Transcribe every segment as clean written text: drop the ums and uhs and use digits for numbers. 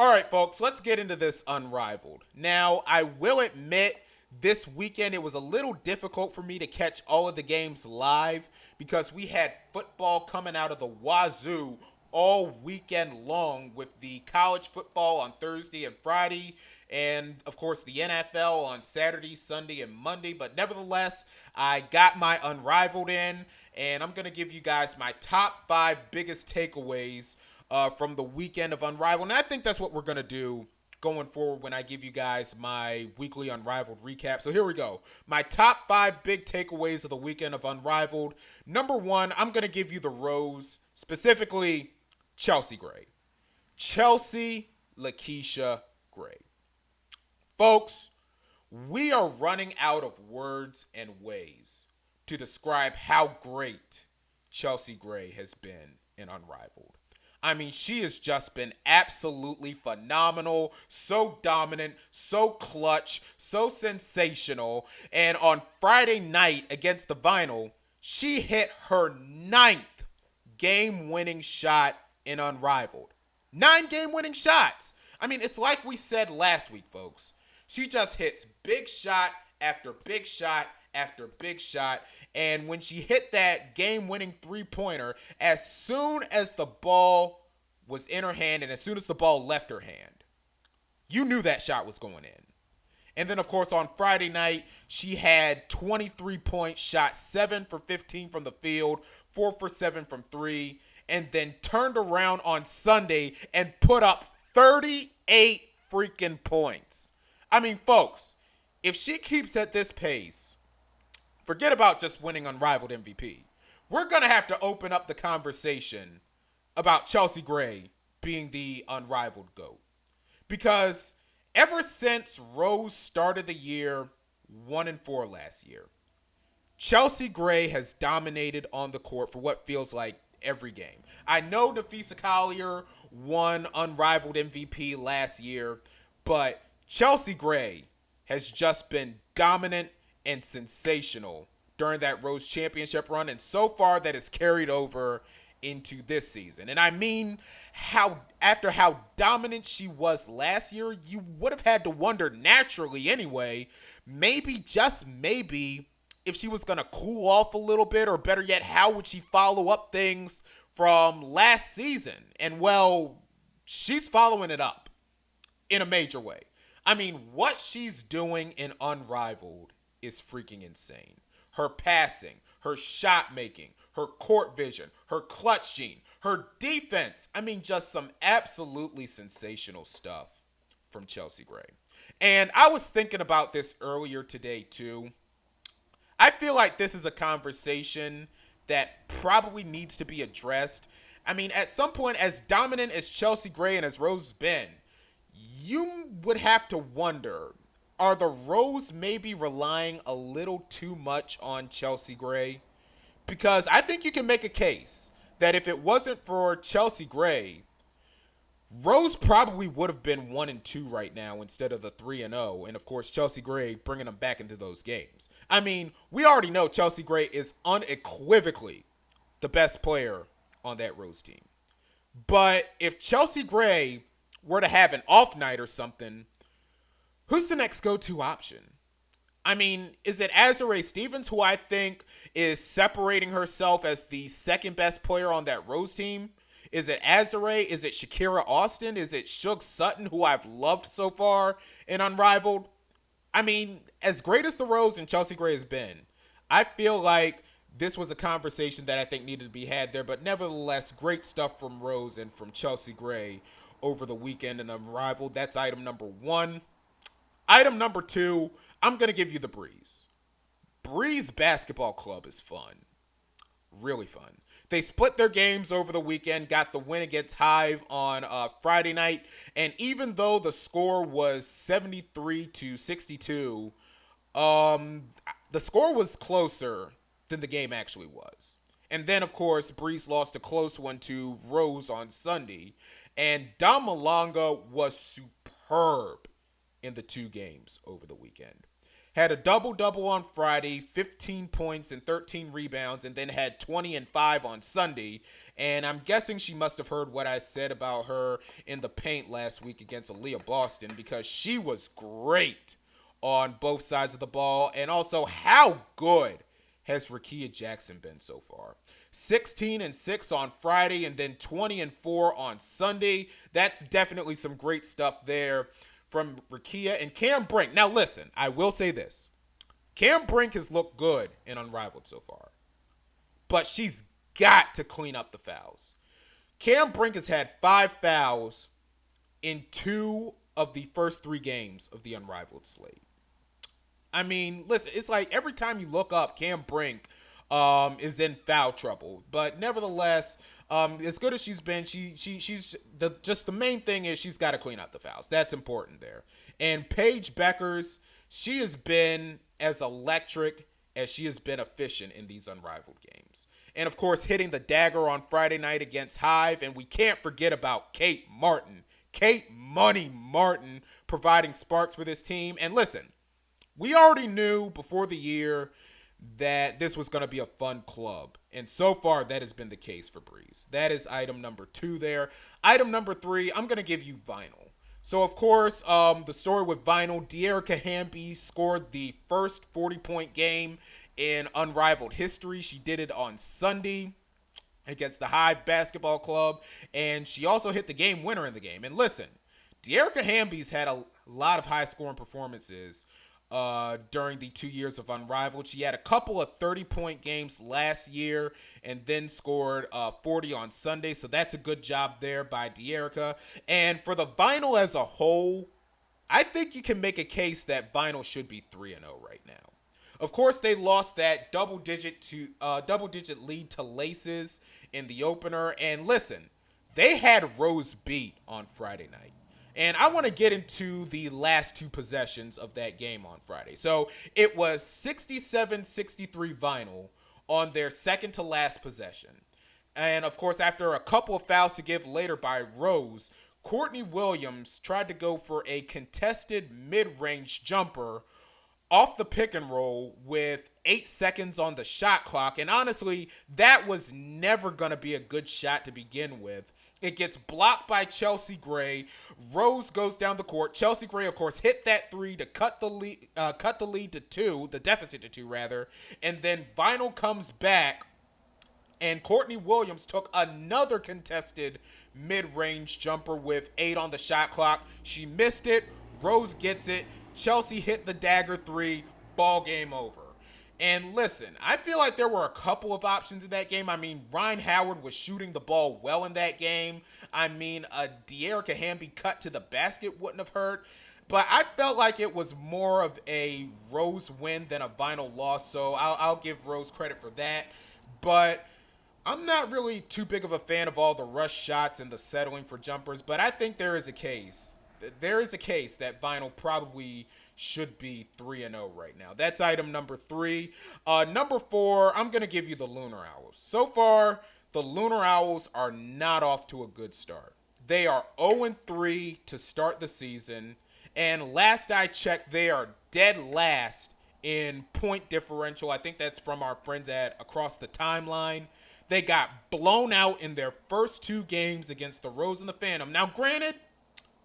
All right, folks, let's get into this Unrivaled. Now, I will admit this weekend it was a little difficult for me to catch all of the games live because we had football coming out of the wazoo all weekend long with the college football on Thursday and Friday, and of course the NFL on Saturday, Sunday, and Monday. But nevertheless, I got my Unrivaled in, and I'm going to give you guys my top five biggest takeaways from the weekend of Unrivaled. And I think that's what we're going to do going forward when I give you guys my weekly Unrivaled recap. So here we go. My top five big takeaways of the weekend of Unrivaled. Number one, I'm going to give you the Rose, specifically Chelsea Gray. Chelsea Lakeisha Gray. Folks, we are running out of words and ways to describe how great Chelsea Gray has been in Unrivaled. I mean, she has just been absolutely phenomenal, so dominant, so clutch, so sensational. And on Friday night against the Vinyl, she hit her ninth game-winning shot in Unrivaled. 9 game-winning shots. I mean, it's like we said last week, folks. She just hits big shot after big shot after big shot. And when she hit that game-winning three-pointer, as soon as the ball was in her hand and as soon as the ball left her hand, you knew that shot was going in. And then, of course, on Friday night, she had 23 points, shot 7 for 15 from the field, 4 for 7 from 3, and then turned around on Sunday and put up 38 freaking points. I mean, folks, if she keeps at this pace, forget about just winning Unrivaled MVP. We're going to have to open up the conversation about Chelsea Gray being the Unrivaled GOAT. Because ever since Rose started the year 1-4 last year, Chelsea Gray has dominated on the court for what feels like every game. I know Nafisa Collier won Unrivaled MVP last year, but Chelsea Gray has just been dominant and sensational during that Rose Championship run, and so far that has carried over into this season. And I mean, after how dominant she was last year, you would have had to wonder naturally anyway, maybe, just maybe, if she was going to cool off a little bit, or better yet, how would she follow up things from last season? And well, she's following it up in a major way. I mean, what she's doing in Unrivaled is freaking insane. Her passing, her shot making, her court vision, her clutch gene, her defense. I mean, just some absolutely sensational stuff from Chelsea Gray. And I was thinking about this earlier today too. I feel like this is a conversation that probably needs to be addressed. I mean, at some point, as dominant as Chelsea Gray and as Rose been, you would have to wonder, are the Rose maybe relying a little too much on Chelsea Gray? Because I think you can make a case that if it wasn't for Chelsea Gray, Rose probably would have been 1-2 right now instead of the 3-0. And of course, Chelsea Gray bringing them back into those games. I mean, we already know Chelsea Gray is unequivocally the best player on that Rose team. But if Chelsea Gray were to have an off night or something, who's the next go-to option? I mean, is it Azurá Stevens, who I think is separating herself as the second best player on that Rose team? Is it Azurá? Is it Shakira Austin? Is it Suge Sutton, who I've loved so far in Unrivaled? I mean, as great as the Rose and Chelsea Gray has been, I feel like this was a conversation that I think needed to be had there. But nevertheless, great stuff from Rose and from Chelsea Gray over the weekend in Unrivaled. That's item number one. Item number two, I'm going to give you the Breeze. Breeze Basketball Club is fun. Really fun. They split their games over the weekend, got the win against Hive on Friday night, and even though the score was 73-62, the score was closer than the game actually was. And then, of course, Breeze lost a close one to Rose on Sunday, and Dom Malonga was superb in the 2 games over the weekend. had a double-double on Friday, 15 points and 13 rebounds, and then had 20 and 5 on Sunday. And I'm guessing she must have heard what I said about her in the paint last week against Aaliyah Boston, because she was great on both sides of the ball. And also, how good has Rickea Jackson been so far? 16 and 6 on Friday, and then 20 and 4 on Sunday. That's definitely some great stuff there from Rickea and Cam Brink. Now listen, I will say this. Cam Brink has looked good in Unrivaled so far, but she's got to clean up the fouls. Cam Brink has had 5 fouls in 2 of the first 3 games of the Unrivaled slate. I mean, listen, it's like every time you look up, Cam Brink is in foul trouble. But nevertheless, as good as she's been, she's the main thing is she's got to clean up the fouls. That's important there. And Paige Beckers, she has been as electric as she has been efficient in these Unrivaled games. And of course, hitting the dagger on Friday night against Hive. And we can't forget about Kate Martin. Kate Money Martin providing sparks for this team. And listen, we already knew before the year that this was going to be a fun club. And so far, that has been the case for Breeze. That is item number 2 there. Item number 3, I'm going to give you Vinyl. So, of course, the story with Vinyl, De'Erica Hamby scored the first 40-point game in Unrivaled history. She did it on Sunday against the Hive Basketball Club, and she also hit the game winner in the game. And listen, De'Erica Hamby's had a lot of high-scoring performances during the 2 years of Unrivaled. She had a couple of 30-point games last year and then scored 40 on Sunday. So that's a good job there by De'Erica. And for the Vinyl as a whole, I think you can make a case that Vinyl should be 3-0 right now. Of course, they lost that double-digit lead to Laces in the opener. And listen, they had Rose beat on Friday night. And I want to get into the last 2 possessions of that game on Friday. So it was 67-63 Vinyl on their second to last possession. And of course, after a couple of fouls to give later by Rose, Courtney Williams tried to go for a contested mid-range jumper off the pick and roll with 8 seconds on the shot clock. And honestly, that was never going to be a good shot to begin with. It gets blocked by Chelsea Gray. Rose goes down the court. Chelsea Gray, of course, hit that 3 to cut the lead to 2, the deficit to 2 rather. And then Vinyl comes back, and Courtney Williams took another contested mid-range jumper with 8 on the shot clock. She missed it. Rose gets it. Chelsea hit the dagger 3. Ball game over. And listen, I feel like there were a couple of options in that game. I mean, Ryan Howard was shooting the ball well in that game. I mean, a De'Erica Hamby cut to the basket wouldn't have hurt. But I felt like it was more of a Rose win than a Vinyl loss. So I'll give Rose credit for that. But I'm not really too big of a fan of all the rush shots and the settling for jumpers. But I think there is a case. There is a case that Vinyl probably should be 3-0 right now. That's item number 3. Number 4, I'm going to give you the Lunar Owls. So far, the Lunar Owls are not off to a good start. They are 0-3 to start the season. And last I checked, they are dead last in point differential. I think that's from our friends at Across the Timeline. They got blown out in their first 2 games against the Rose and the Phantom. Now, granted,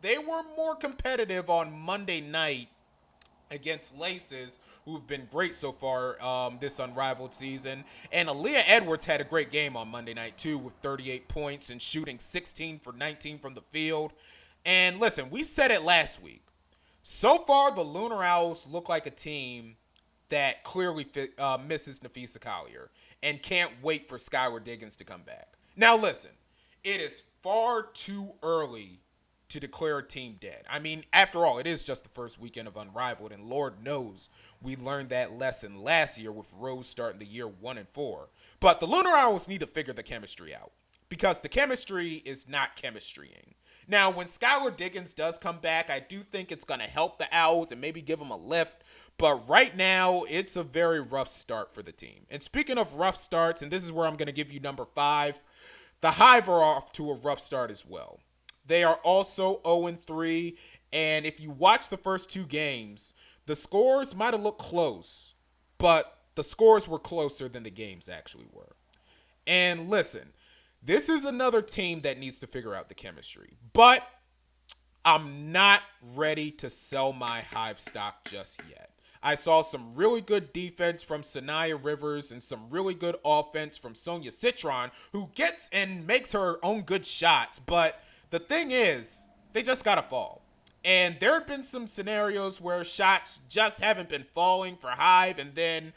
they were more competitive on Monday night against Laces, who've been great so far this Unrivaled season. And Aaliyah Edwards had a great game on Monday night, too, with 38 points and shooting 16 for 19 from the field. And listen, we said it last week. So far, the Lunar Owls look like a team that clearly misses Nafisa Collier and can't wait for Skylar Diggins to come back. Now, listen, it is far too early to declare a team dead. I mean, after all, it is just the first weekend of Unrivaled, and Lord knows we learned that lesson last year with Rose starting the year 1-4. But the Lunar Owls need to figure the chemistry out, because the chemistry is not chemistrying. Now, when Skylar Diggins does come back, I do think it's going to help the Owls and maybe give them a lift. But right now, it's a very rough start for the team. And speaking of rough starts, and this is where I'm going to give you number 5, the Hive are off to a rough start as well. They are also 0-3, And if you watch the first two games, the scores might have looked close, but the scores were closer than the games actually were. And listen, this is another team that needs to figure out the chemistry. But I'm not ready to sell my Hive stock just yet. I saw some really good defense from Sanaya Rivers and some really good offense from Sonia Citron, who gets and makes her own good shots. But the thing is, they just gotta fall. And there have been some scenarios where shots just haven't been falling for Hive, and then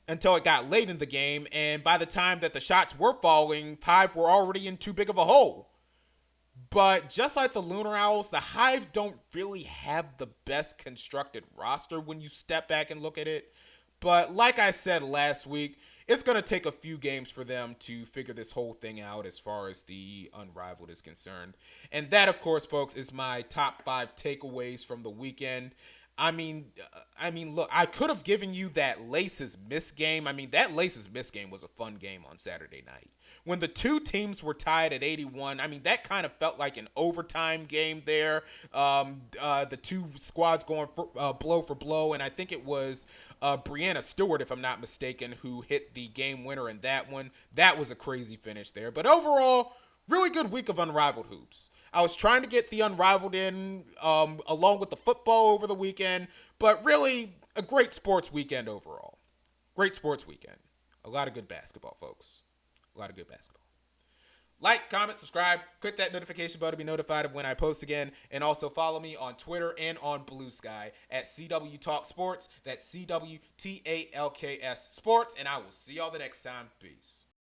until it got late in the game, and by the time that the shots were falling, Hive were already in too big of a hole. But just like the Lunar Owls, the Hive don't really have the best constructed roster when you step back and look at it. But like I said last week, it's going to take a few games for them to figure this whole thing out as far as the Unrivaled is concerned. And that, of course, folks, is my top 5 takeaways from the weekend. Look, I could have given you that Laces Miss game. That Laces Miss game was a fun game on Saturday night. When the two teams were tied at 81, that kind of felt like an overtime game there. The two squads going blow for blow, and I think it was Brianna Stewart, if I'm not mistaken, who hit the game winner in that one. That was a crazy finish there. But overall, really good week of Unrivaled hoops. I was trying to get the Unrivaled in along with the football over the weekend, but really a great sports weekend overall. Great sports weekend. A lot of good basketball, folks. A lot of good basketball. Like, comment, subscribe, click that notification bell to be notified of when I post again, and also follow me on Twitter and on Bluesky at CW Talk Sports. That's CWTALKS Sports, and I will see y'all the next time. Peace.